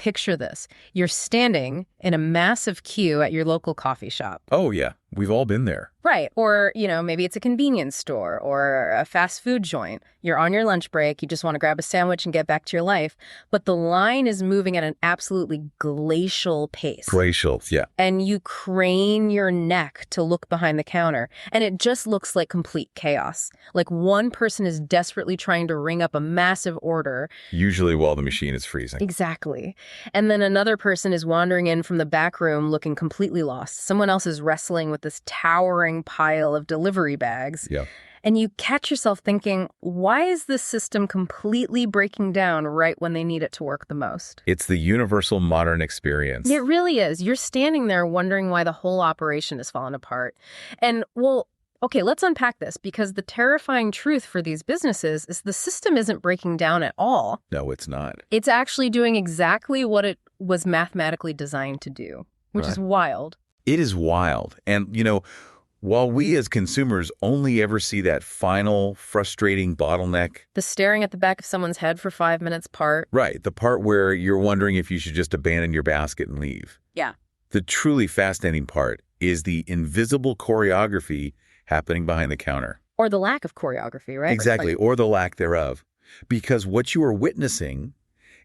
picture this. You're standing in a massive queue at your local coffee shop. Oh, yeah. We've all been there. Right. Or, maybe it's a convenience store or a fast food joint. You're on your lunch break. You just want to grab a sandwich and get back to your life. But the line is moving at an absolutely glacial pace. Glacial, yeah. And you crane your neck to look behind the counter. And it just looks like complete chaos. Like one person is desperately trying to ring up a massive order. Usually while the machine is freezing. Exactly. And then another person is wandering in from the back room looking completely lost. Someone else is wrestling with this towering pile of delivery bags. Yeah. And you catch yourself thinking, why is this system completely breaking down right when they need it to work the most? It's the universal modern experience. It really is. You're standing there wondering why the whole operation is falling apart. And, well, okay, let's unpack this, because the terrifying truth for these businesses is the system isn't breaking down at all. No, it's not. It's actually doing exactly what it was mathematically designed to do, which is wild. It is wild. And, while we as consumers only ever see that final frustrating bottleneck. The staring at the back of someone's head for 5 minutes part. Right. The part where you're wondering if you should just abandon your basket and leave. Yeah. The truly fascinating part is the invisible choreography happening behind the counter. Or the lack of choreography, right? Exactly. Or the lack thereof. Because what you are witnessing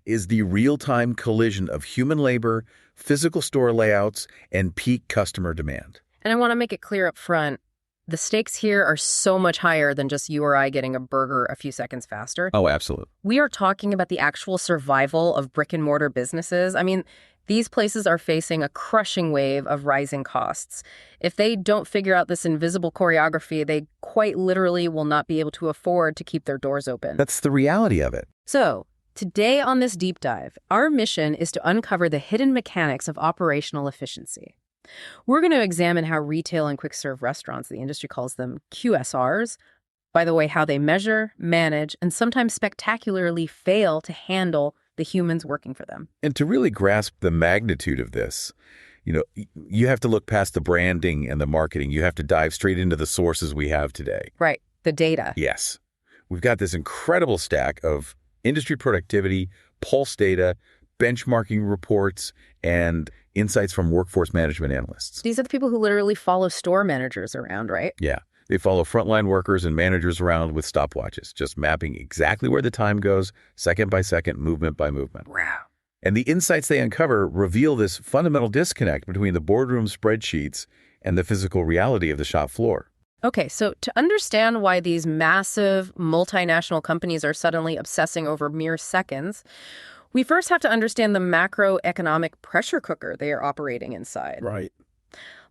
is the real-time collision of human labor, physical store layouts, and peak customer demand. And I want to make it clear up front, the stakes here are so much higher than just you or I getting a burger a few seconds faster. Oh, absolutely. We are talking about the actual survival of brick and mortar businesses. I mean, these places are facing a crushing wave of rising costs. If they don't figure out this invisible choreography, they quite literally will not be able to afford to keep their doors open. That's the reality of it. So, today on this deep dive, our mission is to uncover the hidden mechanics of operational efficiency. We're going to examine how retail and quick-serve restaurants, the industry calls them QSRs, by the way, how they measure, manage, and sometimes spectacularly fail to handle the humans working for them. And to really grasp the magnitude of this, you have to look past the branding and the marketing. You have to dive straight into the sources we have today. Right, the data. Yes. We've got this incredible stack of industry productivity, pulse data, benchmarking reports, and insights from workforce management analysts. These are the people who literally follow store managers around, right? Yeah. They follow frontline workers and managers around with stopwatches, just mapping exactly where the time goes, second by second, movement by movement. Wow. And the insights they uncover reveal this fundamental disconnect between the boardroom spreadsheets and the physical reality of the shop floor. Okay, so to understand why these massive multinational companies are suddenly obsessing over mere seconds, we first have to understand the macroeconomic pressure cooker they are operating inside. Right.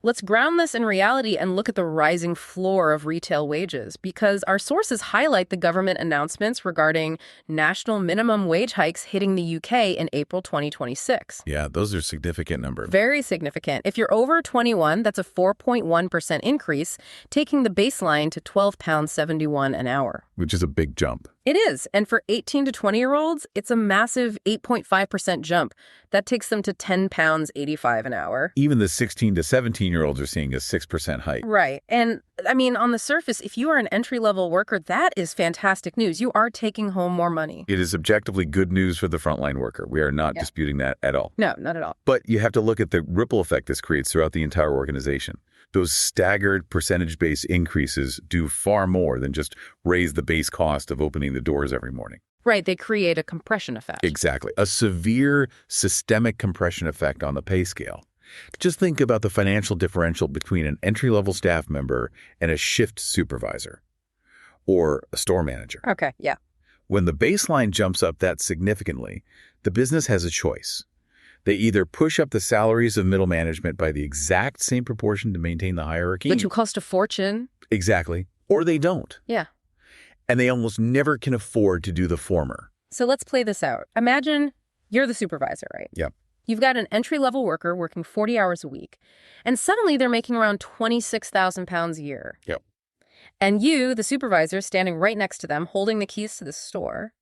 Let's ground this in reality and look at the rising floor of retail wages, because our sources highlight the government announcements regarding national minimum wage hikes hitting the UK in April 2026. Yeah, those are significant numbers. Very significant. If you're over 21, that's a 4.1% increase, taking the baseline to £12.71 an hour. Which is a big jump. It is. And for 18 to 20-year-olds, it's a massive 8.5% jump. That takes them to £10.85 an hour. Even the 16 to 17-year-olds are seeing a 6% hike. Right. And I mean, on the surface, if you are an entry-level worker, that is fantastic news. You are taking home more money. It is objectively good news for the frontline worker. We are not disputing that at all. No, not at all. But you have to look at the ripple effect this creates throughout the entire organization. Those staggered percentage-based increases do far more than just raise the base cost of opening the doors every morning. Right, they create a compression effect. Exactly. A severe systemic compression effect on the pay scale. Just think about the financial differential between an entry-level staff member and a shift supervisor or a store manager. Okay, yeah. When the baseline jumps up that significantly, the business has a choice. They either push up the salaries of middle management by the exact same proportion to maintain the hierarchy. Which will cost a fortune. Exactly. Or they don't. Yeah. And they almost never can afford to do the former. So let's play this out. Imagine you're the supervisor, right? Yep. You've got an entry-level worker working 40 hours a week, and suddenly they're making around £26,000 a year. Yep. And you, the supervisor, standing right next to them, holding the keys to the store.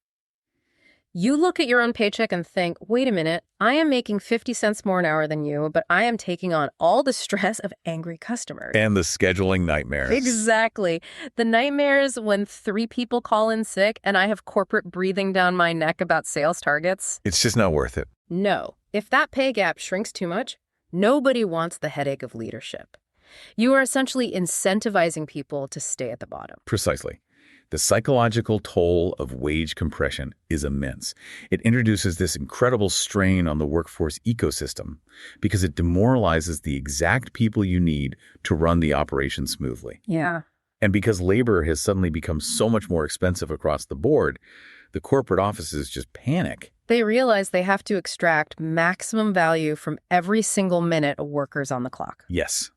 You look at your own paycheck and think, wait a minute, I am making 50 cents more an hour than you, but I am taking on all the stress of angry customers. And the scheduling nightmares. Exactly. The nightmares when 3 people call in sick and I have corporate breathing down my neck about sales targets. It's just not worth it. No. If that pay gap shrinks too much, nobody wants the headache of leadership. You are essentially incentivizing people to stay at the bottom. Precisely. The psychological toll of wage compression is immense. It introduces this incredible strain on the workforce ecosystem because it demoralizes the exact people you need to run the operation smoothly. Yeah. And because labor has suddenly become so much more expensive across the board, the corporate offices just panic. They realize they have to extract maximum value from every single minute a worker's on the clock. Yes.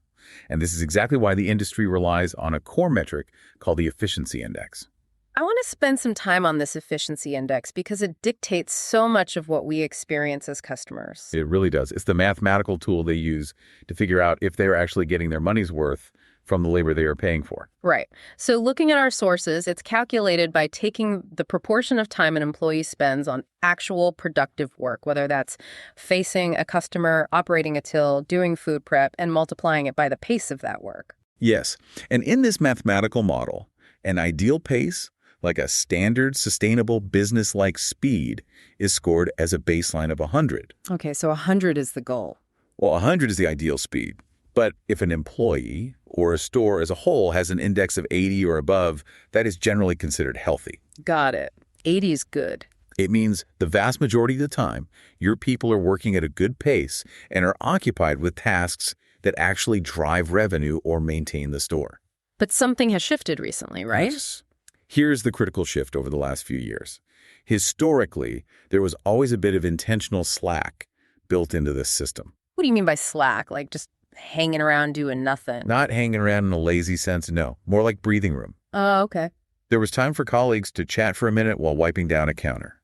And this is exactly why the industry relies on a core metric called the efficiency index. I want to spend some time on this efficiency index because it dictates so much of what we experience as customers. It really does. It's the mathematical tool they use to figure out if they're actually getting their money's worth from the labor they are paying for. Right. So looking at our sources, it's calculated by taking the proportion of time an employee spends on actual productive work, whether that's facing a customer, operating a till, doing food prep, and multiplying it by the pace of that work. Yes. And in this mathematical model, an ideal pace, like a standard, sustainable, business-like speed, is scored as a baseline of 100. Okay, so 100 is the goal. Well, 100 is the ideal speed. But if an employee or a store as a whole has an index of 80 or above, that is generally considered healthy. Got it. 80 is good. It means the vast majority of the time, your people are working at a good pace and are occupied with tasks that actually drive revenue or maintain the store. But something has shifted recently, right? Yes. Here's the critical shift over the last few years. Historically, there was always a bit of intentional slack built into this system. What do you mean by slack? Like just hanging around doing nothing? Not hanging around in a lazy sense, no. More like breathing room. Oh, okay. There was time for colleagues to chat for a minute while wiping down a counter.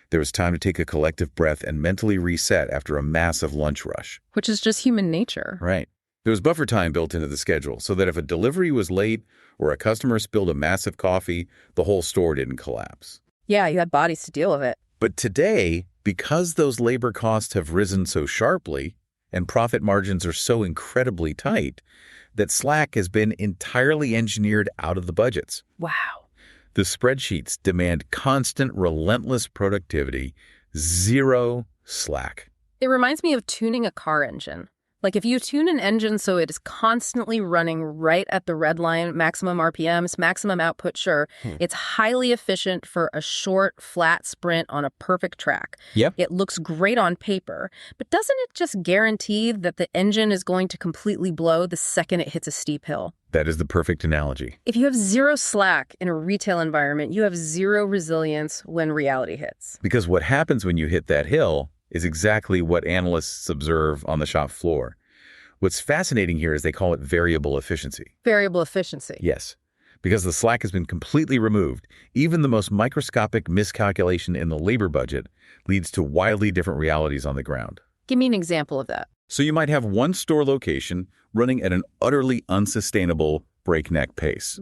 There was time to take a collective breath and mentally reset after a massive lunch rush. Which is just human nature. Right. There was buffer time built into the schedule so that if a delivery was late or a customer spilled a massive coffee, the whole store didn't collapse. Yeah, you had bodies to deal with it. But today, because those labor costs have risen so sharply and profit margins are so incredibly tight, that slack has been entirely engineered out of the budgets. Wow. The spreadsheets demand constant, relentless productivity, zero slack. It reminds me of tuning a car engine. Like if you tune an engine so it is constantly running right at the red line, maximum RPMs, maximum output, sure, it's highly efficient for a short, flat sprint on a perfect track. Yep. It looks great on paper, but doesn't it just guarantee that the engine is going to completely blow the second it hits a steep hill? That is the perfect analogy. If you have zero slack in a retail environment, you have zero resilience when reality hits. Because what happens when you hit that hill is exactly what analysts observe on the shop floor. What's fascinating here is they call it variable efficiency. Variable efficiency. Yes, because the slack has been completely removed. Even the most microscopic miscalculation in the labor budget leads to wildly different realities on the ground. Give me an example of that. So you might have one store location running at an utterly unsustainable breakneck pace.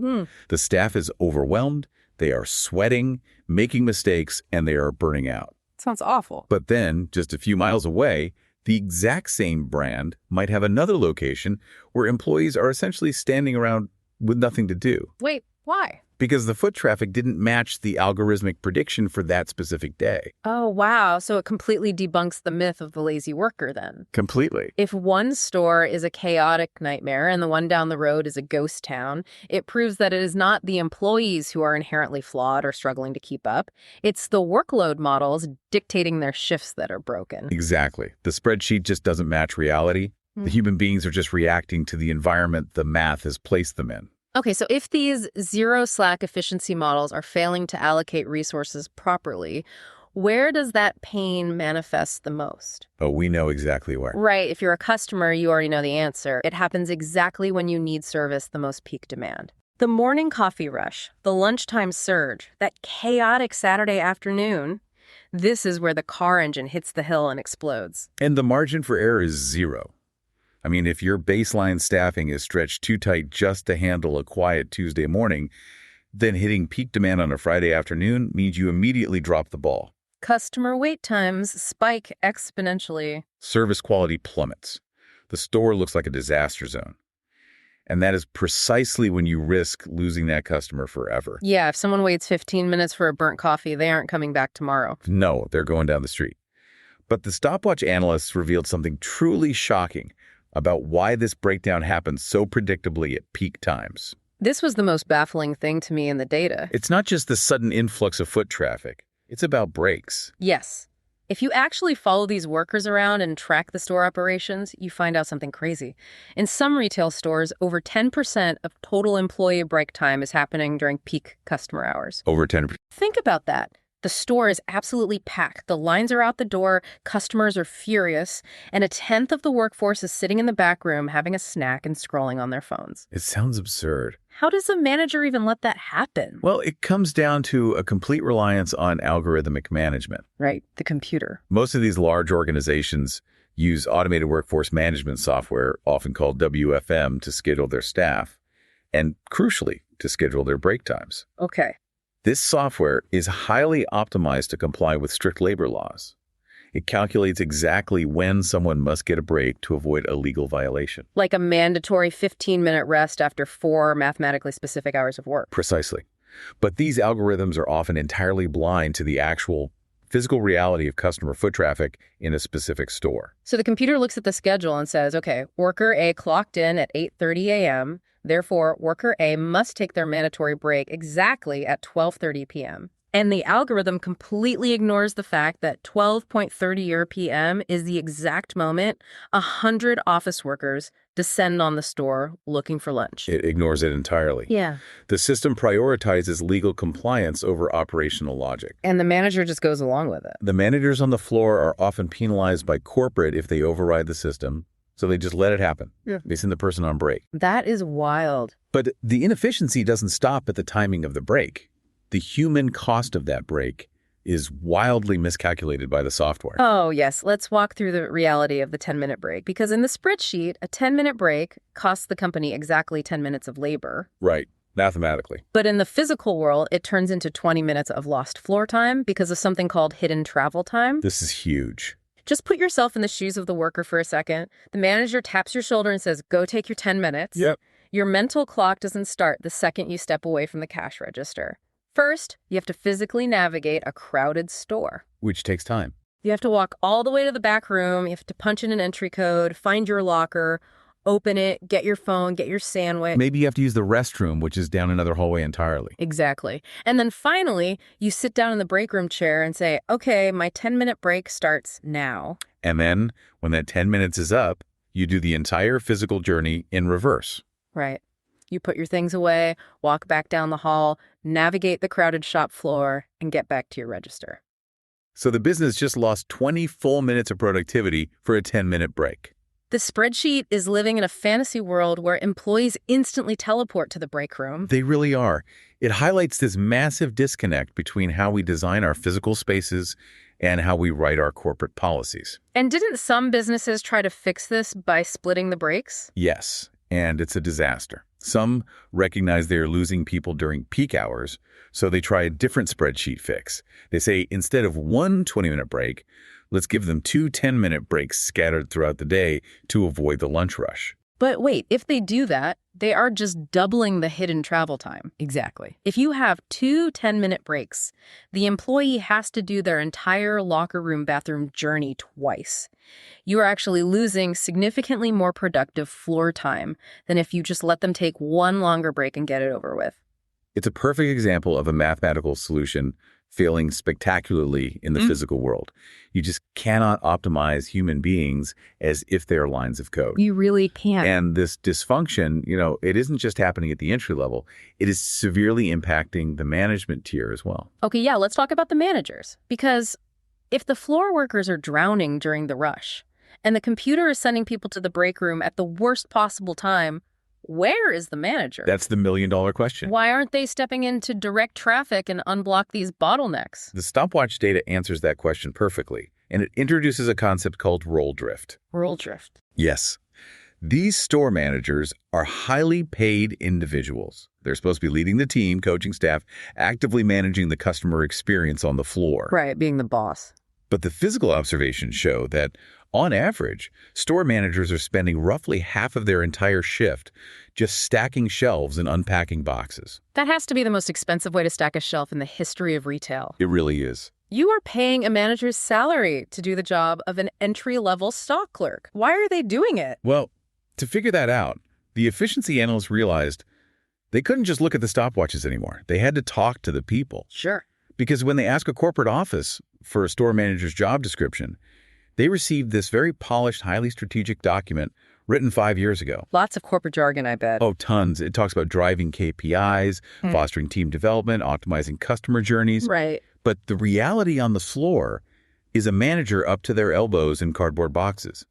The staff is overwhelmed, they are sweating, making mistakes, and they are burning out. Sounds awful. But then, just a few miles away, the exact same brand might have another location where employees are essentially standing around with nothing to do. Wait, why? Because the foot traffic didn't match the algorithmic prediction for that specific day. Oh, wow. So it completely debunks the myth of the lazy worker then. Completely. If one store is a chaotic nightmare and the one down the road is a ghost town, it proves that it is not the employees who are inherently flawed or struggling to keep up. It's the workload models dictating their shifts that are broken. Exactly. The spreadsheet just doesn't match reality. The human beings are just reacting to the environment the math has placed them in. Okay, so if these zero slack efficiency models are failing to allocate resources properly, where does that pain manifest the most? Oh, we know exactly where. Right. If you're a customer, you already know the answer. It happens exactly when you need service the most peak demand. The morning coffee rush, the lunchtime surge, that chaotic Saturday afternoon, this is where the car engine hits the hill and explodes. And the margin for error is zero. I mean, if your baseline staffing is stretched too tight just to handle a quiet Tuesday morning, then hitting peak demand on a Friday afternoon means you immediately drop the ball. Customer wait times spike exponentially. Service quality plummets. The store looks like a disaster zone. And that is precisely when you risk losing that customer forever. Yeah, if someone waits 15 minutes for a burnt coffee, they aren't coming back tomorrow. No, they're going down the street. But the stopwatch analysts revealed something truly shocking about why this breakdown happens so predictably at peak times. This was the most baffling thing to me in the data. It's not just the sudden influx of foot traffic. It's about breaks. Yes. If you actually follow these workers around and track the store operations, you find out something crazy. In some retail stores, over 10% of total employee break time is happening during peak customer hours. Over 10%. Think about that. The store is absolutely packed. The lines are out the door, customers are furious, and a tenth of the workforce is sitting in the back room having a snack and scrolling on their phones. It sounds absurd. How does a manager even let that happen? Well, it comes down to a complete reliance on algorithmic management. Right, the computer. Most of these large organizations use automated workforce management software, often called WFM, to schedule their staff, and crucially, to schedule their break times. Okay. This software is highly optimized to comply with strict labor laws. It calculates exactly when someone must get a break to avoid a legal violation. Like a mandatory 15-minute rest after 4 mathematically specific hours of work. Precisely. But these algorithms are often entirely blind to the actual physical reality of customer foot traffic in a specific store. So the computer looks at the schedule and says, okay, worker A clocked in at 8:30 a.m., therefore, worker A must take their mandatory break exactly at 12:30 p.m. And the algorithm completely ignores the fact that 12:30 p.m. is the exact moment 100 office workers descend on the store looking for lunch. It ignores it entirely. Yeah. The system prioritizes legal compliance over operational logic. And the manager just goes along with it. The managers on the floor are often penalized by corporate if they override the system, so they just let it happen. Yeah. They send the person on break. That is wild. But the inefficiency doesn't stop at the timing of the break. The human cost of that break is wildly miscalculated by the software. Oh, yes. Let's walk through the reality of the 10-minute break. Because in the spreadsheet, a 10-minute break costs the company exactly 10 minutes of labor. Right, mathematically. But in the physical world, it turns into 20 minutes of lost floor time because of something called hidden travel time. This is huge. Just put yourself in the shoes of the worker for a second. The manager taps your shoulder and says, go take your 10 minutes. Yep. Your mental clock doesn't start the second you step away from the cash register. First, you have to physically navigate a crowded store. Which takes time. You have to walk all the way to the back room. You have to punch in an entry code, find your locker, open it, get your phone, get your sandwich. Maybe you have to use the restroom, which is down another hallway entirely. Exactly. And then finally, you sit down in the break room chair and say, okay, my 10-minute break starts now. And then, when that 10 minutes is up, you do the entire physical journey in reverse. Right. You put your things away, walk back down the hall, navigate the crowded shop floor, and get back to your register. So the business just lost 20 full minutes of productivity for a 10-minute break. The spreadsheet is living in a fantasy world where employees instantly teleport to the break room. They really are. It highlights this massive disconnect between how we design our physical spaces and how we write our corporate policies. And didn't some businesses try to fix this by splitting the breaks? Yes, and it's a disaster. Some recognize they are losing people during peak hours, so they try a different spreadsheet fix. They say instead of one 20-minute break, let's give them 2 10-minute breaks scattered throughout the day to avoid the lunch rush. But wait, if they do that, they are just doubling the hidden travel time. Exactly. If you have 2 10-minute breaks, the employee has to do their entire locker room bathroom journey twice. You are actually losing significantly more productive floor time than if you just let them take one longer break and get it over with. It's a perfect example of a mathematical solution failing spectacularly in the physical world. You just cannot optimize human beings as if they are lines of code. You really can't. And this dysfunction, it isn't just happening at the entry level. It is severely impacting the management tier as well. Okay, yeah, let's talk about the managers. Because if the floor workers are drowning during the rush, and the computer is sending people to the break room at the worst possible time, where is the manager? That's the million-dollar question. Why aren't they stepping in to direct traffic and unblock these bottlenecks? The stopwatch data answers that question perfectly, and it introduces a concept called role drift. Role drift. Yes. These store managers are highly paid individuals. They're supposed to be leading the team, coaching staff, actively managing the customer experience on the floor. Right, being the boss. But the physical observations show that, on average, store managers are spending roughly half of their entire shift just stacking shelves and unpacking boxes. That has to be the most expensive way to stack a shelf in the history of retail. It really is. You are paying a manager's salary to do the job of an entry-level stock clerk. Why are they doing it? Well, to figure that out, the efficiency analysts realized they couldn't just look at the stopwatches anymore. They had to talk to the people. Sure. Because when they ask a corporate office for a store manager's job description, they received this very polished, highly strategic document written 5 years ago. Lots of corporate jargon, I bet. Oh, tons. It talks about driving KPIs, fostering team development, optimizing customer journeys. Right. But the reality on the floor is a manager up to their elbows in cardboard boxes.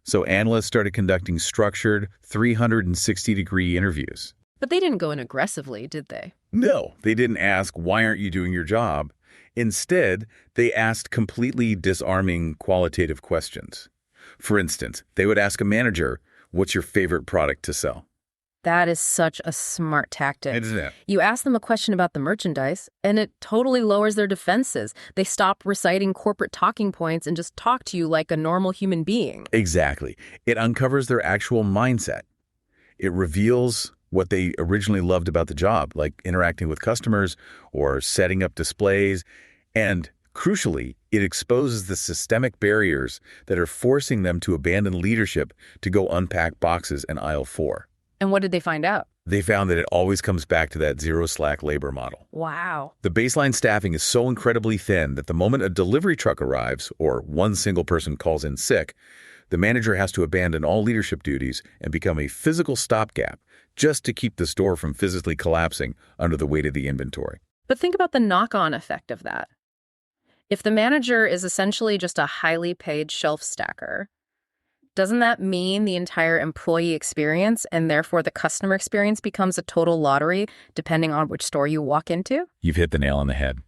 So analysts started conducting structured 360-degree interviews. But they didn't go in aggressively, did they? No, they didn't ask, why aren't you doing your job? Instead, they asked completely disarming qualitative questions. For instance, they would ask a manager, what's your favorite product to sell? That is such a smart tactic. Isn't it? You ask them a question about the merchandise, and it totally lowers their defenses. They stop reciting corporate talking points and just talk to you like a normal human being. Exactly. It uncovers their actual mindset. It reveals what they originally loved about the job, like interacting with customers or setting up displays. And crucially, it exposes the systemic barriers that are forcing them to abandon leadership to go unpack boxes in aisle 4. And what did they find out? They found that it always comes back to that zero-slack labor model. Wow. The baseline staffing is so incredibly thin that the moment a delivery truck arrives or one single person calls in sick, the manager has to abandon all leadership duties and become a physical stopgap just to keep the store from physically collapsing under the weight of the inventory. But think about the knock-on effect of that. If the manager is essentially just a highly paid shelf stacker, doesn't that mean the entire employee experience and therefore the customer experience becomes a total lottery depending on which store you walk into? You've hit the nail on the head.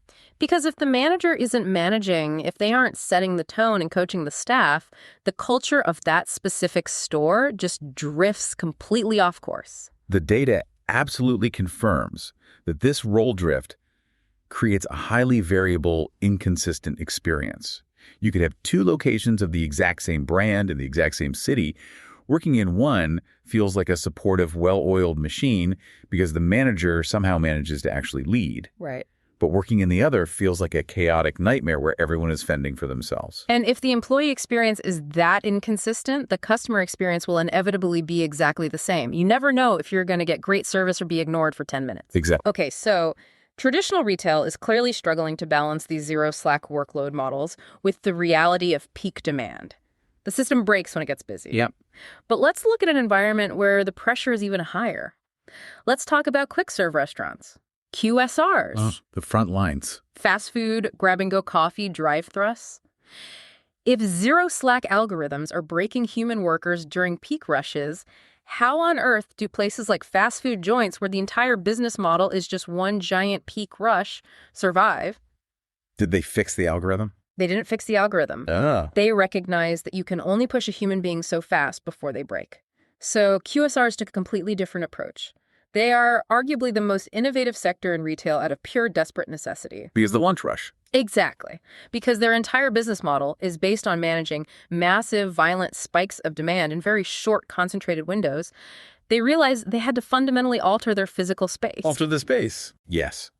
Because if the manager isn't managing, if they aren't setting the tone and coaching the staff, the culture of that specific store just drifts completely off course. The data absolutely confirms that this role drift creates a highly variable, inconsistent experience. You could have two locations of the exact same brand in the exact same city. Working in one feels like a supportive, well-oiled machine because the manager somehow manages to actually lead. Right. But working in the other feels like a chaotic nightmare where everyone is fending for themselves. And if the employee experience is that inconsistent, the customer experience will inevitably be exactly the same. You never know if you're going to get great service or be ignored for 10 minutes. Exactly. Okay, so traditional retail is clearly struggling to balance these zero-slack workload models with the reality of peak demand. The system breaks when it gets busy. Yep. But let's look at an environment where the pressure is even higher. Let's talk about quick-serve restaurants. QSRs. The front lines. Fast food, grab-and-go coffee, drive-thrus. If zero-slack algorithms are breaking human workers during peak rushes, how on earth do places like fast food joints, where the entire business model is just one giant peak rush, survive? Did they fix the algorithm? They didn't fix the algorithm. They recognize that you can only push a human being so fast before they break. So QSRs took a completely different approach. They are arguably the most innovative sector in retail out of pure desperate necessity. Because the lunch rush. Exactly. Because their entire business model is based on managing massive, violent spikes of demand in very short, concentrated windows. They realized they had to fundamentally alter their physical space. Alter the space. Yes.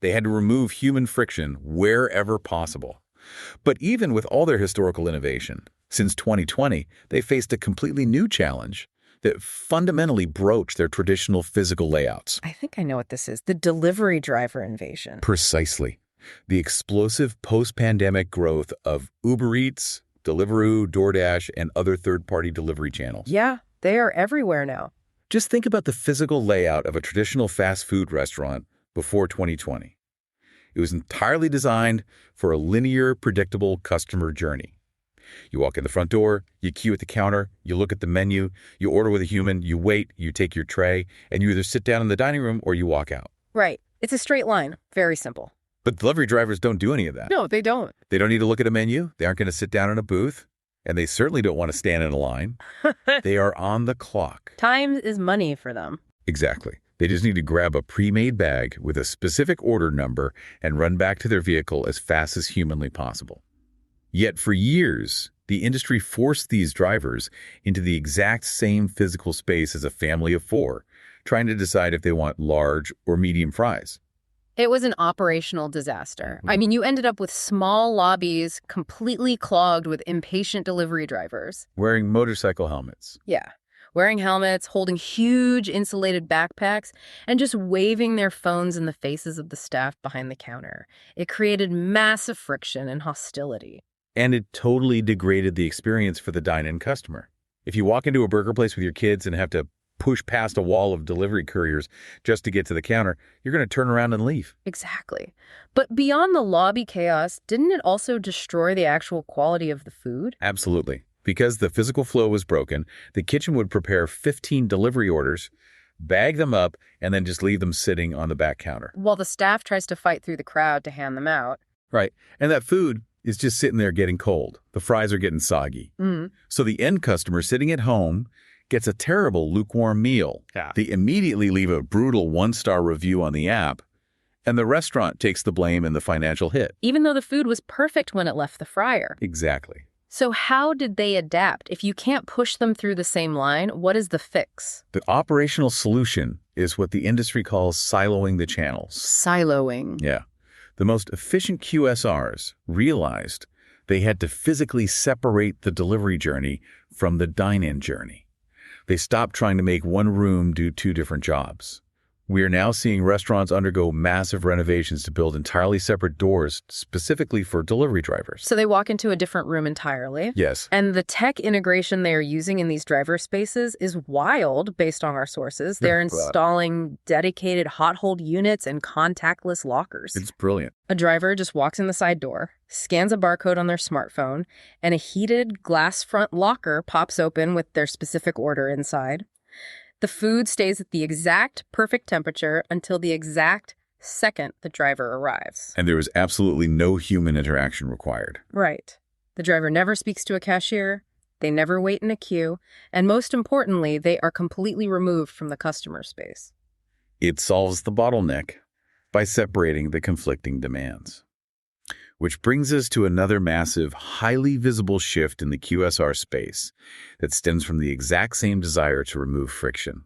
They had to remove human friction wherever possible. But even with all their historical innovation, since 2020, they faced a completely new challenge that fundamentally broached their traditional physical layouts. I think I know what this is. The delivery driver invasion. Precisely. The explosive post-pandemic growth of Uber Eats, Deliveroo, DoorDash, and other third-party delivery channels. Yeah, they are everywhere now. Just think about the physical layout of a traditional fast food restaurant before 2020. It was entirely designed for a linear, predictable customer journey. You walk in the front door, you queue at the counter, you look at the menu, you order with a human, you wait, you take your tray, and you either sit down in the dining room or you walk out. Right. It's a straight line. Very simple. But delivery drivers don't do any of that. No, they don't. They don't need to look at a menu. They aren't going to sit down in a booth. And they certainly don't want to stand in a line. They are on the clock. Time is money for them. Exactly. They just need to grab a pre-made bag with a specific order number and run back to their vehicle as fast as humanly possible. Yet for years, the industry forced these drivers into the exact same physical space as a family of four, trying to decide if they want large or medium fries. It was an operational disaster. I mean, you ended up with small lobbies completely clogged with impatient delivery drivers. Wearing motorcycle helmets. Yeah. Wearing helmets, holding huge insulated backpacks, and just waving their phones in the faces of the staff behind the counter. It created massive friction and hostility. And it totally degraded the experience for the dine-in customer. If you walk into a burger place with your kids and have to push past a wall of delivery couriers just to get to the counter, you're going to turn around and leave. Exactly. But beyond the lobby chaos, didn't it also destroy the actual quality of the food? Absolutely. Because the physical flow was broken, the kitchen would prepare 15 delivery orders, bag them up, and then just leave them sitting on the back counter. While the staff tries to fight through the crowd to hand them out. Right. And that food is just sitting there getting cold. The fries are getting soggy. So the end customer sitting at home gets a terrible lukewarm meal. Yeah. They immediately leave a brutal one-star review on the app, and the restaurant takes the blame and the financial hit. Even though the food was perfect when it left the fryer. Exactly. So how did they adapt? If you can't push them through the same line, what is the fix? The operational solution is what the industry calls siloing the channels. Siloing. Yeah. The most efficient QSRs realized they had to physically separate the delivery journey from the dine-in journey. They stopped trying to make one room do two different jobs. We are now seeing restaurants undergo massive renovations to build entirely separate doors specifically for delivery drivers. So they walk into a different room entirely. Yes. And the tech integration they are using in these driver spaces is wild based on our sources. They're installing dedicated hot hold units and contactless lockers. It's brilliant. A driver just walks in the side door, scans a barcode on their smartphone, and a heated glass front locker pops open with their specific order inside. The food stays at the exact perfect temperature until the exact second the driver arrives. And there was absolutely no human interaction required. Right. The driver never speaks to a cashier, they never wait in a queue, and most importantly, they are completely removed from the customer space. It solves the bottleneck by separating the conflicting demands. Which brings us to another massive, highly visible shift in the QSR space that stems from the exact same desire to remove friction.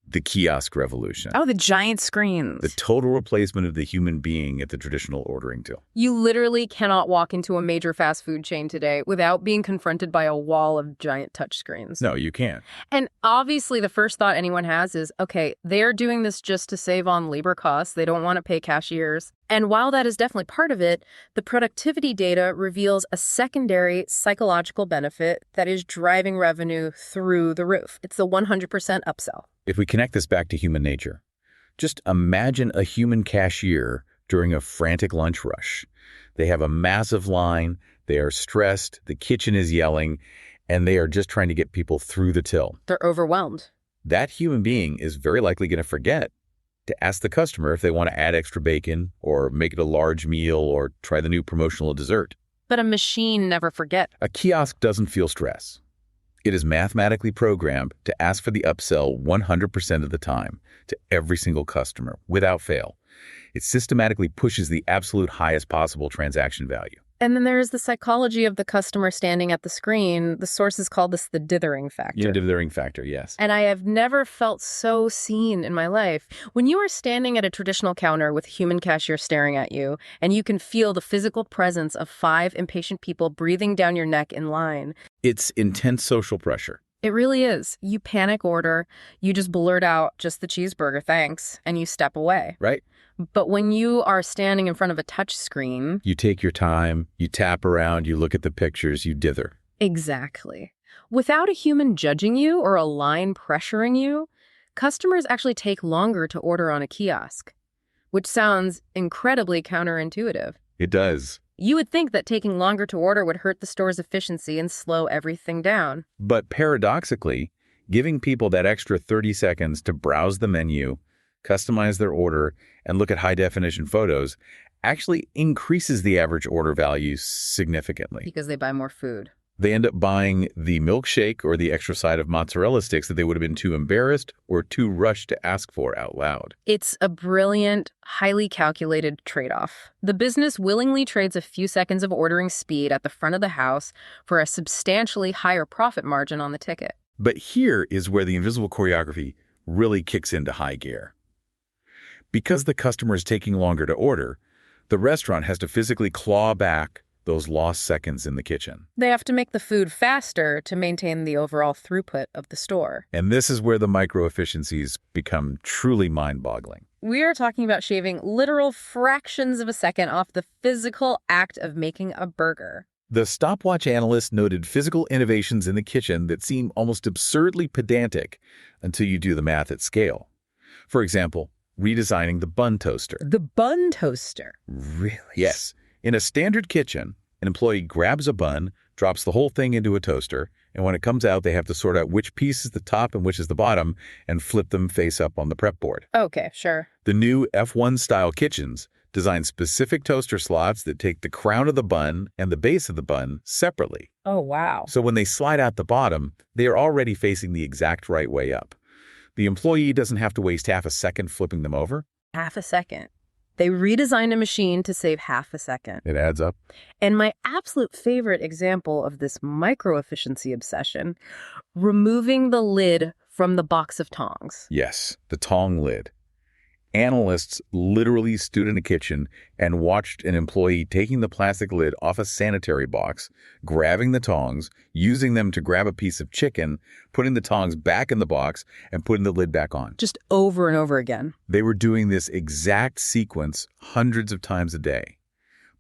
The kiosk revolution. Oh, the giant screens. The total replacement of the human being at the traditional ordering till. You literally cannot walk into a major fast food chain today without being confronted by a wall of giant touchscreens. No, you can't. And obviously the first thought anyone has is, okay, they're doing this just to save on labor costs. They don't want to pay cashiers. And while that is definitely part of it, the productivity data reveals a secondary psychological benefit that is driving revenue through the roof. It's the 100% upsell. If we connect this back to human nature, just imagine a human cashier during a frantic lunch rush. They have a massive line, they are stressed, the kitchen is yelling, and they are just trying to get people through the till. They're overwhelmed. That human being is very likely going to forget to ask the customer if they want to add extra bacon or make it a large meal or try the new promotional dessert. But a machine never forgets. A kiosk doesn't feel stress. It is mathematically programmed to ask for the upsell 100% of the time to every single customer without fail. It systematically pushes the absolute highest possible transaction value. And then there's the psychology of the customer standing at the screen. The sources call this the dithering factor. Yeah, dithering factor, yes. And I have never felt so seen in my life. When you are standing at a traditional counter with a human cashier staring at you, and you can feel the physical presence of 5 impatient people breathing down your neck in line. It's intense social pressure. It really is. You panic order, you just blurt out, just the cheeseburger, thanks, and you step away. Right. But when you are standing in front of a touch screen... You take your time, you tap around, you look at the pictures, you dither. Exactly. Without a human judging you or a line pressuring you, customers actually take longer to order on a kiosk, which sounds incredibly counterintuitive. It does. You would think that taking longer to order would hurt the store's efficiency and slow everything down. But paradoxically, giving people that extra 30 seconds to browse the menu, customize their order, and look at high-definition photos actually increases the average order value significantly. Because they buy more food. They end up buying the milkshake or the extra side of mozzarella sticks that they would have been too embarrassed or too rushed to ask for out loud. It's a brilliant, highly calculated trade-off. The business willingly trades a few seconds of ordering speed at the front of the house for a substantially higher profit margin on the ticket. But here is where the invisible choreography really kicks into high gear. Because the customer is taking longer to order, the restaurant has to physically claw back those lost seconds in the kitchen. They have to make the food faster to maintain the overall throughput of the store. And this is where the micro-efficiencies become truly mind-boggling. We are talking about shaving literal fractions of a second off the physical act of making a burger. The stopwatch analyst noted physical innovations in the kitchen that seem almost absurdly pedantic until you do the math at scale. For example, redesigning the bun toaster. The bun toaster? Really? Yes. In a standard kitchen, an employee grabs a bun, drops the whole thing into a toaster, and when it comes out, they have to sort out which piece is the top and which is the bottom and flip them face up on the prep board. Okay, sure. The new F1-style kitchens design specific toaster slots that take the crown of the bun and the base of the bun separately. Oh, wow. So when they slide out the bottom, they are already facing the exact right way up. The employee doesn't have to waste half a second flipping them over. Half a second. They redesigned a machine to save half a second. It adds up. And my absolute favorite example of this micro-efficiency obsession, removing the lid from the box of tongs. Yes, the tong lid. Analysts literally stood in a kitchen and watched an employee taking the plastic lid off a sanitary box, grabbing the tongs, using them to grab a piece of chicken, putting the tongs back in the box, and putting the lid back on. Just over and over again. They were doing this exact sequence hundreds of times a day.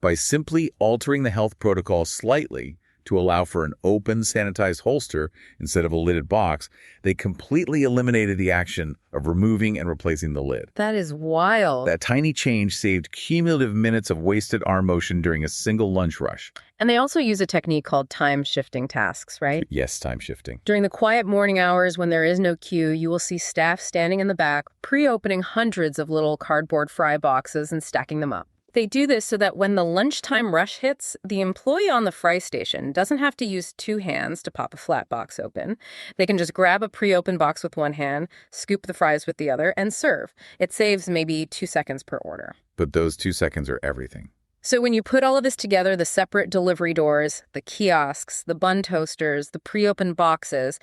By simply altering the health protocol slightly to allow for an open, sanitized holster instead of a lidded box, they completely eliminated the action of removing and replacing the lid. That is wild. That tiny change saved cumulative minutes of wasted arm motion during a single lunch rush. And they also use a technique called time-shifting tasks, right? Yes, time shifting. During the quiet morning hours when there is no queue, you will see staff standing in the back, pre-opening hundreds of little cardboard fry boxes and stacking them up. They do this so that when the lunchtime rush hits, the employee on the fry station doesn't have to use two hands to pop a flat box open. They can just grab a pre-opened box with one hand, scoop the fries with the other, and serve. It saves maybe 2 seconds per order. But those 2 seconds are everything. So when you put all of this together, the separate delivery doors, the kiosks, the bun toasters, the pre-opened boxes,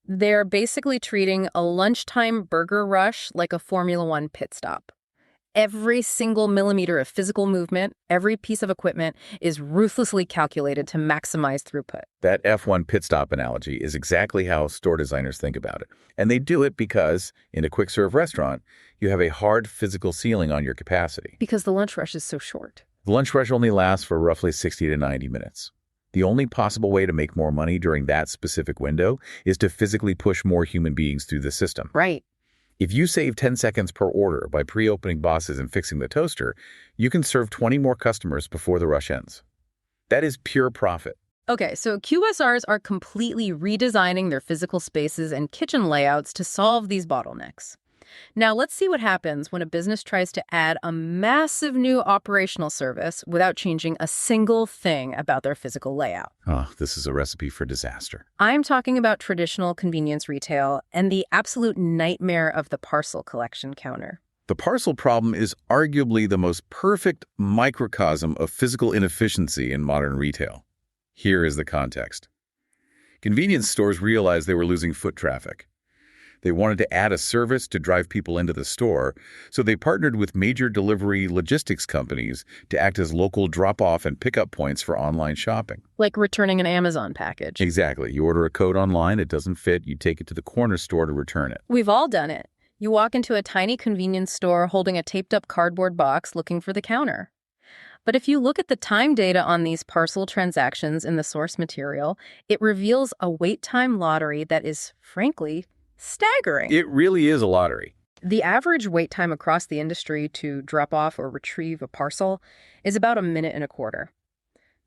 they're basically treating a lunchtime burger rush like a Formula One pit stop. Every single millimeter of physical movement, every piece of equipment is ruthlessly calculated to maximize throughput. That F1 pit stop analogy is exactly how store designers think about it. And they do it because, in a quick-serve restaurant, you have a hard physical ceiling on your capacity. Because the lunch rush is so short. The lunch rush only lasts for roughly 60 to 90 minutes. The only possible way to make more money during that specific window is to physically push more human beings through the system. Right. If you save 10 seconds per order by pre-opening boxes and fixing the toaster, you can serve 20 more customers before the rush ends. That is pure profit. Okay, so QSRs are completely redesigning their physical spaces and kitchen layouts to solve these bottlenecks. Now, let's see what happens when a business tries to add a massive new operational service without changing a single thing about their physical layout. Oh, this is a recipe for disaster. I'm talking about traditional convenience retail and the absolute nightmare of the parcel collection counter. The parcel problem is arguably the most perfect microcosm of physical inefficiency in modern retail. Here is the context. Convenience stores realized they were losing foot traffic. They wanted to add a service to drive people into the store, so they partnered with major delivery logistics companies to act as local drop-off and pickup points for online shopping. Like returning an Amazon package. Exactly. You order a coat online, it doesn't fit, you take it to the corner store to return it. We've all done it. You walk into a tiny convenience store holding a taped-up cardboard box looking for the counter. But if you look at the time data on these parcel transactions in the source material, it reveals a wait time lottery that is, frankly, staggering. It really is a lottery. The average wait time across the industry to drop off or retrieve a parcel is about 1.25 minutes.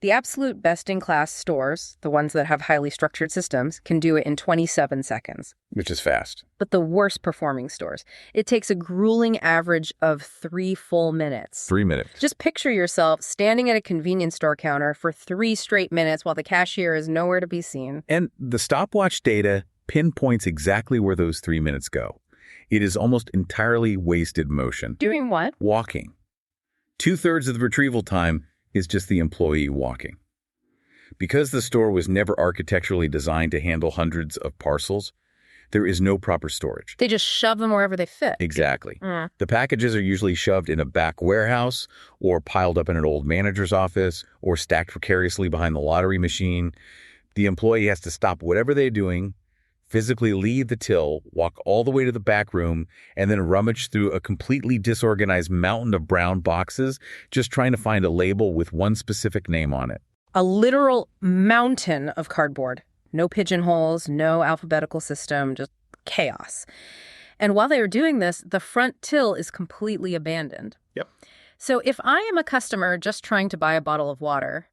The absolute best-in-class stores, the ones that have highly structured systems, can do it in 27 seconds. Which is fast. But the worst-performing stores, it takes a grueling average of 3 full minutes. 3 minutes. Just picture yourself standing at a convenience store counter for 3 straight minutes while the cashier is nowhere to be seen. And the stopwatch data pinpoints exactly where those 3 minutes go. It is almost entirely wasted motion. Doing what? Walking. 2/3 of the retrieval time is just the employee walking. Because the store was never architecturally designed to handle hundreds of parcels, there is no proper storage. They just shove them wherever they fit. Exactly. The packages are usually shoved in a back warehouse or piled up in an old manager's office or stacked precariously behind the lottery machine. The employee has to stop whatever they're doing, physically leave the till, walk all the way to the back room, and then rummage through a completely disorganized mountain of brown boxes, just trying to find a label with one specific name on it. A literal mountain of cardboard. No pigeonholes, no alphabetical system, just chaos. And while they are doing this, the front till is completely abandoned. Yep. So if I am a customer just trying to buy a bottle of water,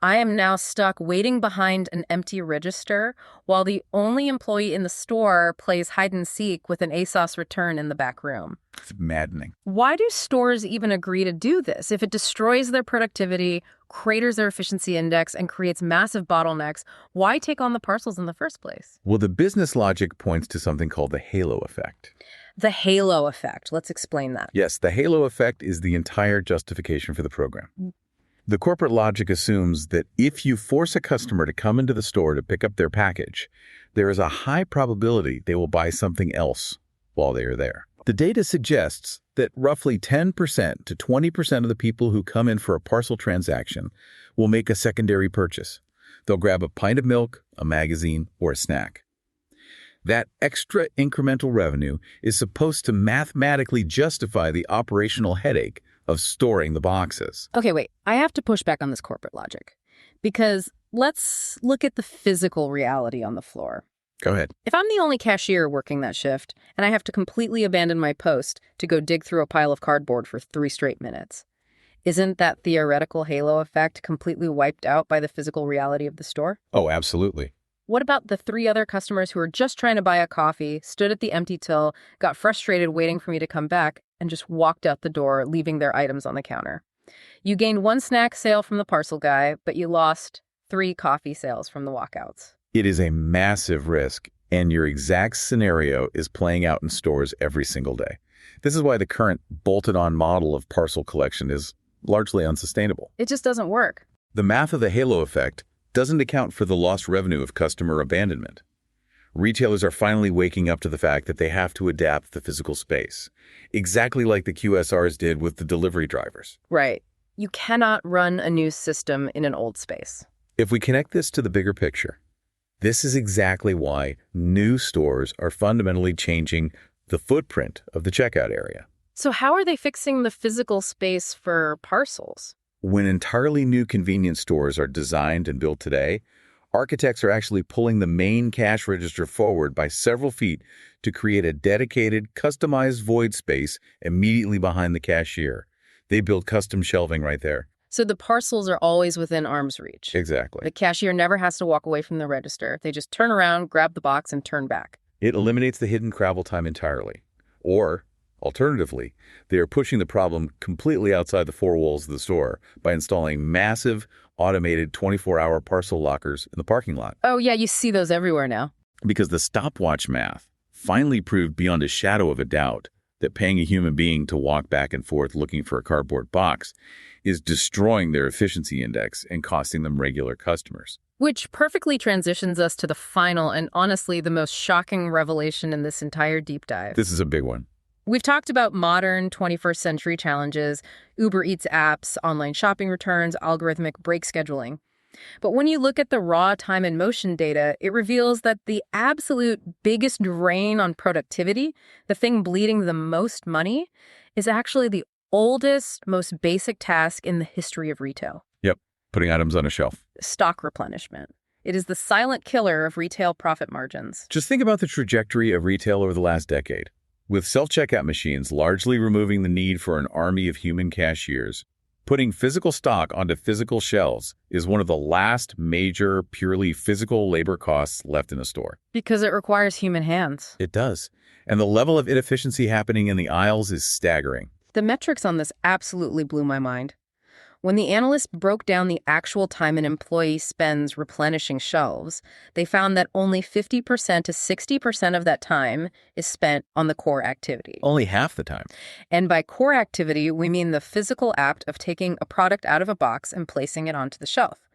I am now stuck waiting behind an empty register while the only employee in the store plays hide and seek with an ASOS return in the back room. It's maddening. Why do stores even agree to do this? If it destroys their productivity, craters their efficiency index, and creates massive bottlenecks, why take on the parcels in the first place? Well, the business logic points to something called the halo effect. The halo effect. Let's explain that. Yes, the halo effect is the entire justification for the program. The corporate logic assumes that if you force a customer to come into the store to pick up their package, there is a high probability they will buy something else while they are there. The data suggests that roughly 10% to 20% of the people who come in for a parcel transaction will make a secondary purchase. They'll grab a pint of milk, a magazine, or a snack. That extra incremental revenue is supposed to mathematically justify the operational headache of storing the boxes. Okay, wait. I have to push back on this corporate logic because let's look at the physical reality on the floor. Go ahead. If I'm the only cashier working that shift and I have to completely abandon my post to go dig through a pile of cardboard for 3 straight minutes, isn't that theoretical halo effect completely wiped out by the physical reality of the store? Oh, absolutely. What about the 3 other customers who were just trying to buy a coffee, stood at the empty till, got frustrated waiting for me to come back, and just walked out the door, leaving their items on the counter? You gained 1 snack sale from the parcel guy, but you lost 3 coffee sales from the walkouts. It is a massive risk, and your exact scenario is playing out in stores every single day. This is why the current bolted-on model of parcel collection is largely unsustainable. It just doesn't work. The math of the halo effect doesn't account for the lost revenue of customer abandonment. Retailers are finally waking up to the fact that they have to adapt the physical space, exactly like the QSRs did with the delivery drivers. Right. You cannot run a new system in an old space. If we connect this to the bigger picture, this is exactly why new stores are fundamentally changing the footprint of the checkout area. So how are they fixing the physical space for parcels? When entirely new convenience stores are designed and built today, architects are actually pulling the main cash register forward by several feet to create a dedicated, customized void space immediately behind the cashier. They build custom shelving right there. So the parcels are always within arm's reach. Exactly. The cashier never has to walk away from the register. They just turn around, grab the box, and turn back. It eliminates the hidden travel time entirely. Or, alternatively, they are pushing the problem completely outside the 4 walls of the store by installing massive, automated 24-hour parcel lockers in the parking lot. Oh, yeah, you see those everywhere now. Because the stopwatch math finally proved beyond a shadow of a doubt that paying a human being to walk back and forth looking for a cardboard box is destroying their efficiency index and costing them regular customers. Which perfectly transitions us to the final and honestly the most shocking revelation in this entire deep dive. This is a big one. We've talked about modern 21st century challenges, Uber Eats apps, online shopping returns, algorithmic break scheduling. But when you look at the raw time and motion data, it reveals that the absolute biggest drain on productivity, the thing bleeding the most money, is actually the oldest, most basic task in the history of retail. Yep, putting items on a shelf. Stock replenishment. It is the silent killer of retail profit margins. Just think about the trajectory of retail over the last decade. With self-checkout machines largely removing the need for an army of human cashiers, Putting physical stock onto physical shelves is one of the last major purely physical labor costs left in a store. Because it requires human hands. It does. And the level of inefficiency happening in the aisles is staggering. The metrics on this absolutely blew my mind. When the analysts broke down the actual time an employee spends replenishing shelves, they found that only 50% to 60% of that time is spent on the core activity. Only half the time. And by core activity, we mean the physical act of taking a product out of a box and placing it onto the shelf.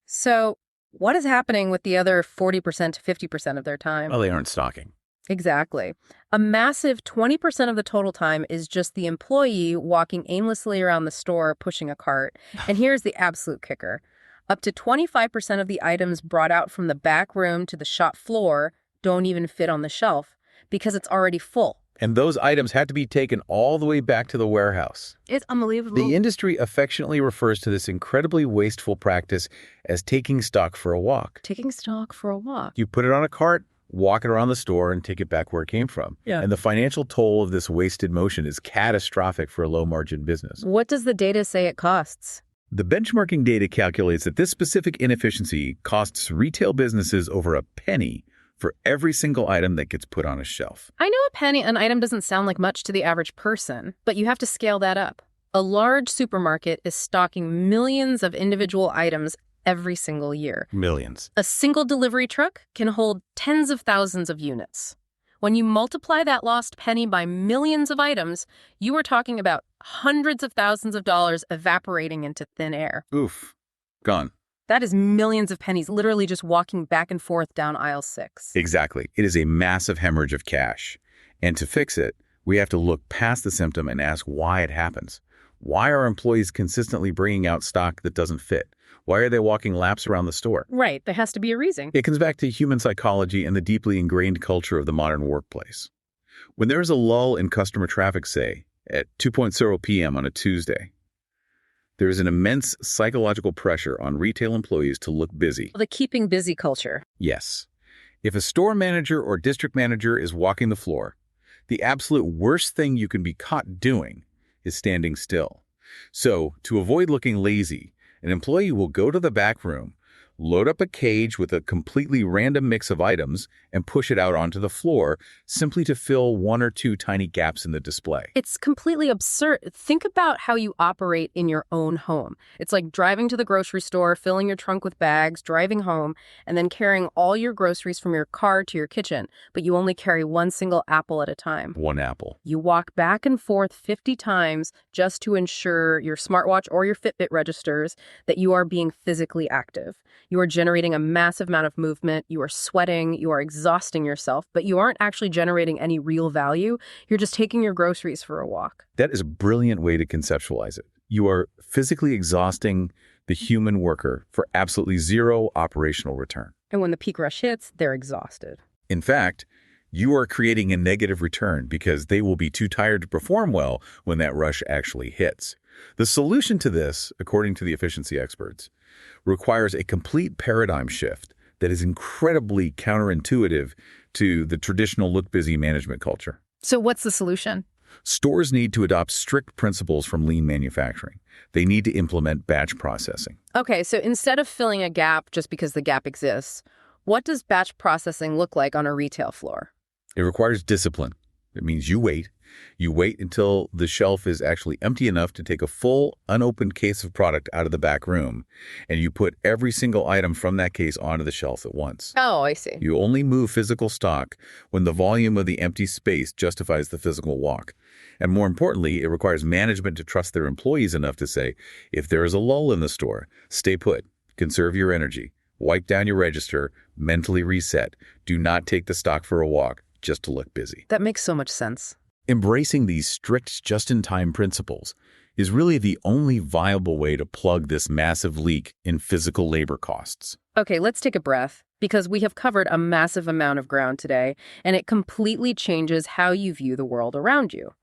So what is happening with the other 40% to 50% of their time? Well, they aren't stocking. Exactly. A massive 20% of the total time is just the employee walking aimlessly around the store pushing a cart. And here's the absolute kicker. Up to 25% of the items brought out from the back room to the shop floor don't even fit on the shelf because it's already full. And those items had to be taken all the way back to the warehouse. It's unbelievable. The industry affectionately refers to this incredibly wasteful practice as taking stock for a walk. Taking stock for a walk. You put it on a cart, walk it around the store, and take it back where it came from. Yeah. And the financial toll of this wasted motion is catastrophic for a low-margin business. What does the data say it costs? The benchmarking data calculates that this specific inefficiency costs retail businesses over a penny for every single item that gets put on a shelf. I know an item doesn't sound like much to the average person, but you have to scale that up. A large supermarket is stocking millions of individual items every single year. Millions. A single delivery truck can hold tens of thousands of units. When you multiply that lost penny by millions of items, you are talking about hundreds of thousands of dollars evaporating into thin air. Oof. Gone. That is millions of pennies literally just walking back and forth down aisle 6. Exactly. It is a massive hemorrhage of cash. And to fix it, we have to look past the symptom and ask why it happens. Why are employees consistently bringing out stock that doesn't fit? Why are they walking laps around the store? Right. There has to be a reason. It comes back to human psychology and the deeply ingrained culture of the modern workplace. When there is a lull in customer traffic, say, at 2:00 p.m. on a Tuesday, there is an immense psychological pressure on retail employees to look busy. The keeping busy culture. Yes. If a store manager or district manager is walking the floor, the absolute worst thing you can be caught doing is standing still. So, to avoid looking lazy, an employee will go to the back room, load up a cage with a completely random mix of items, and push it out onto the floor simply to fill one or two tiny gaps in the display. It's completely absurd. Think about how you operate in your own home. It's like driving to the grocery store, filling your trunk with bags, driving home, and then carrying all your groceries from your car to your kitchen, but you only carry one single apple at a time. One apple. You walk back and forth 50 times just to ensure your smartwatch or your Fitbit registers that you are being physically active. You are generating a massive amount of movement, you are sweating, you are exhausting yourself, but you aren't actually generating any real value. You're just taking your groceries for a walk. That is a brilliant way to conceptualize it. You are physically exhausting the human worker for absolutely zero operational return. And when the peak rush hits, they're exhausted. In fact, you are creating a negative return because they will be too tired to perform well when that rush actually hits. The solution to this, according to the efficiency experts, requires a complete paradigm shift that is incredibly counterintuitive to the traditional look-busy management culture. So what's the solution? Stores need to adopt strict principles from lean manufacturing. They need to implement batch processing. Okay, so instead of filling a gap just because the gap exists, what does batch processing look like on a retail floor? It requires discipline. It means you wait. You wait until the shelf is actually empty enough to take a full, unopened case of product out of the back room, and you put every single item from that case onto the shelf at once. Oh, I see. You only move physical stock when the volume of the empty space justifies the physical walk. And more importantly, it requires management to trust their employees enough to say, if there is a lull in the store, stay put, conserve your energy, wipe down your register, mentally reset. Do not take the stock for a walk just to look busy. That makes so much sense. Embracing these strict just-in-time principles is really the only viable way to plug this massive leak in physical labor costs. Okay, let's take a breath, because we have covered a massive amount of ground today, and it completely changes how you view the world around you.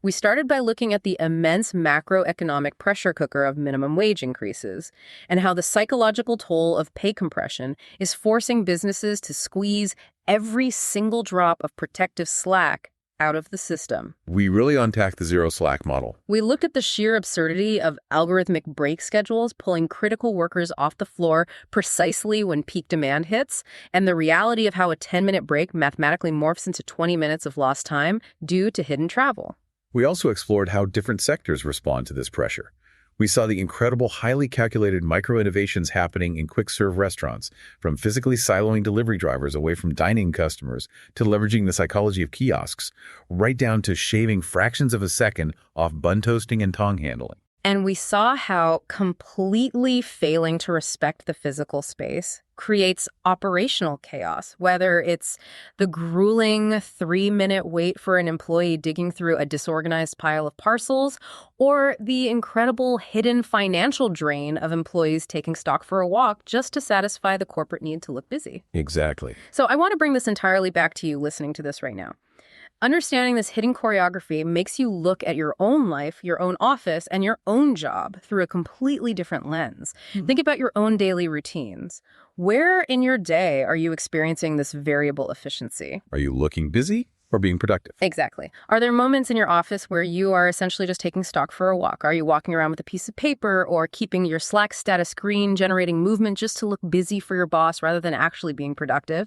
We started by looking at the immense macroeconomic pressure cooker of minimum wage increases and how the psychological toll of pay compression is forcing businesses to squeeze every single drop of protective slack out of the system. We really unpacked the zero slack model. We looked at the sheer absurdity of algorithmic break schedules pulling critical workers off the floor precisely when peak demand hits, and the reality of how a 10-minute break mathematically morphs into 20 minutes of lost time due to hidden travel. We also explored how different sectors respond to this pressure. We saw the incredible, highly calculated micro-innovations happening in quick-serve restaurants, from physically siloing delivery drivers away from dining customers to leveraging the psychology of kiosks, right down to shaving fractions of a second off bun toasting and tongue handling. And we saw how completely failing to respect the physical space creates operational chaos, whether it's the grueling 3-minute wait for an employee digging through a disorganized pile of parcels, or the incredible hidden financial drain of employees taking stock for a walk just to satisfy the corporate need to look busy. Exactly. So I want to bring this entirely back to you listening to this right now. Understanding this hidden choreography makes you look at your own life, your own office, and your own job through a completely different lens. Think about your own daily routines. Where in your day are you experiencing this variable efficiency? Are you looking busy or being productive? Exactly. Are there moments in your office where you are essentially just taking stock for a walk? Are you walking around with a piece of paper or keeping your Slack status green, generating movement just to look busy for your boss rather than actually being productive?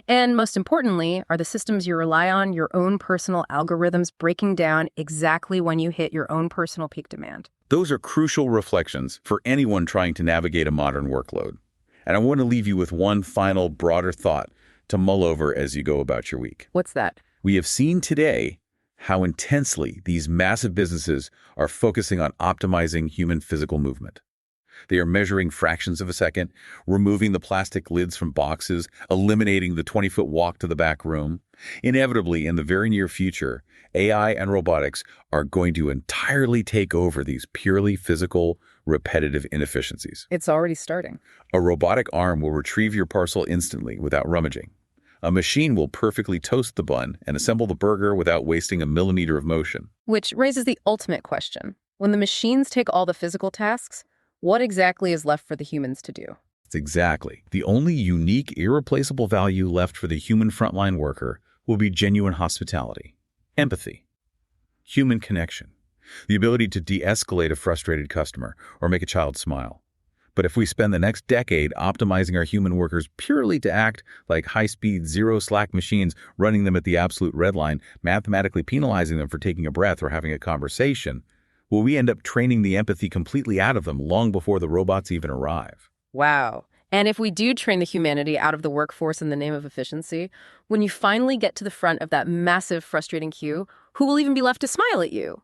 And most importantly, are the systems you rely on, your own personal algorithms, breaking down exactly when you hit your own personal peak demand? Those are crucial reflections for anyone trying to navigate a modern workload. And I want to leave you with one final, broader thought to mull over as you go about your week. What's that? We have seen today how intensely these massive businesses are focusing on optimizing human physical movement. They are measuring fractions of a second, removing the plastic lids from boxes, eliminating the 20-foot walk to the back room. Inevitably, in the very near future, AI and robotics are going to entirely take over these purely physical, repetitive inefficiencies. It's already starting. A robotic arm will retrieve your parcel instantly without rummaging. A machine will perfectly toast the bun and assemble the burger without wasting a millimeter of motion. Which raises the ultimate question. When the machines take all the physical tasks, what exactly is left for the humans to do? Exactly. The only unique, irreplaceable value left for the human frontline worker will be genuine hospitality, empathy, human connection, the ability to de-escalate a frustrated customer or make a child smile. But if we spend the next decade optimizing our human workers purely to act like high-speed, zero-slack machines, running them at the absolute red line, mathematically penalizing them for taking a breath or having a conversation, will we end up training the empathy completely out of them long before the robots even arrive? Wow. And if we do train the humanity out of the workforce in the name of efficiency, when you finally get to the front of that massive, frustrating queue, who will even be left to smile at you?